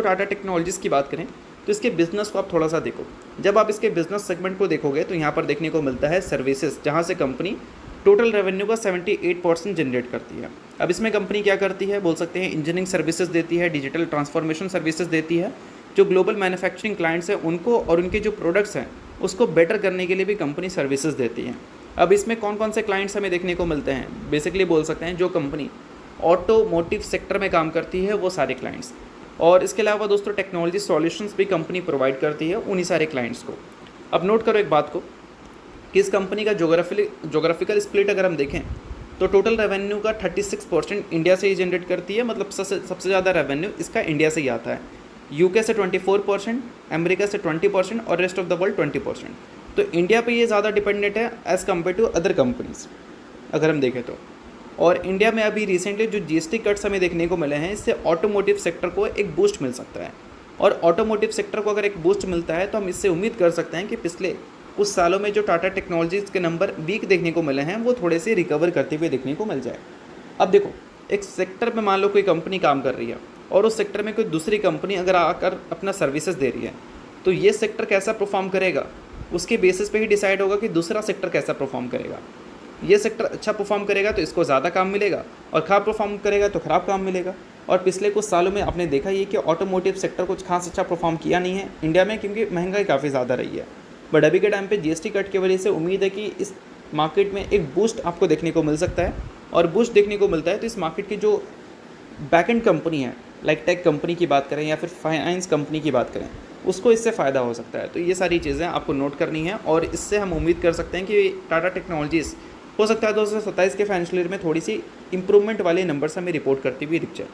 Tata technologies की बात करें तो इसके बिज़नेस को आप थोड़ा सा देखो। जब आप इसके बिज़नेस सेगमेंट को देखोगे तो यहाँ पर देखने को मिलता है सर्विसेज, जहाँ से कंपनी टोटल रेवेन्यू का 78% जनरेट करती है। अब इसमें कंपनी क्या करती है, बोल सकते हैं इंजीनियरिंग सर्विसेज देती है, डिजिटल ट्रांसफॉर्मेशन सर्विसेज देती है। जो ग्लोबल मैन्युफैक्चरिंग क्लाइंट्स हैं उनको और उनके जो प्रोडक्ट्स हैं उसको बेटर करने के लिए भी कंपनी सर्विसेज देती है। अब इसमें कौन कौन से क्लाइंट्स हमें देखने को मिलते हैं, बेसिकली बोल सकते हैं जो कंपनी ऑटोमोटिव सेक्टर में काम करती है वो सारे क्लाइंट्स, और इसके अलावा दोस्तों टेक्नोलॉजी सॉल्यूशंस भी कंपनी प्रोवाइड करती है उन्हीं सारे क्लाइंट्स को। अब नोट करो एक बात को कि इस कंपनी का जोग्राफिकल स्प्लिट अगर हम देखें तो टोटल रेवेन्यू का 36% इंडिया से ही जनरेट करती है, मतलब सबसे ज़्यादा रेवेन्यू इसका इंडिया से ही आता है। यूके से 24%, अमेरिका से 20% और रेस्ट ऑफ द वर्ल्ड 20%। तो इंडिया पे ये ज़्यादा डिपेंडेंट है as compared to other companies अगर हम देखें तो। और इंडिया में अभी रिसेंटली जो जीएसटी कट्स हमें देखने को मिले हैं, इससे ऑटोमोटिव सेक्टर को एक बूस्ट मिल सकता है। और ऑटोमोटिव सेक्टर को अगर एक बूस्ट मिलता है तो हम इससे उम्मीद कर सकते हैं कि पिछले कुछ सालों में जो टाटा टेक्नोलॉजीज़ के नंबर वीक देखने को मिले हैं वो थोड़े से रिकवर करते हुए देखने को मिल जाए। अब देखो, एक सेक्टर में मान लो कोई कंपनी काम कर रही है और उस सेक्टर में कोई दूसरी कंपनी अगर आकर अपना सर्विसेज दे रही है तो ये सेक्टर कैसा परफॉर्म करेगा उसके बेसिस पे ही डिसाइड होगा कि दूसरा सेक्टर कैसा परफॉर्म करेगा। ये सेक्टर अच्छा परफॉर्म करेगा तो इसको ज़्यादा काम मिलेगा, और ख़राब परफॉर्म करेगा तो ख़राब काम मिलेगा। और पिछले कुछ सालों में आपने देखा ये कि ऑटोमोटिव सेक्टर कुछ खास अच्छा परफॉर्म किया नहीं है इंडिया में, क्योंकि महंगाई काफ़ी ज़्यादा रही है। बट अभी के टाइम पे जीएसटी कट की वजह से उम्मीद है कि इस मार्केट में एक बूस्ट आपको देखने को मिल सकता है। और बूस्ट देखने को मिलता है तो इस मार्केट की जो बैकएंड कंपनी है, लाइक टेक कंपनी की बात करें या फिर फाइनेंस कंपनी की बात करें, उसको इससे फ़ायदा हो सकता है। तो ये सारी चीज़ें आपको नोट करनी है, और इससे हम उम्मीद कर सकते हैं कि टाटा टेक्नोलॉजीज़ हो सकता है 2027 के फाइनेंशियल ईयर में थोड़ी सी इंप्रूवमेंट वाले नंबर्स हमें रिपोर्ट करती हुई दिख जाए।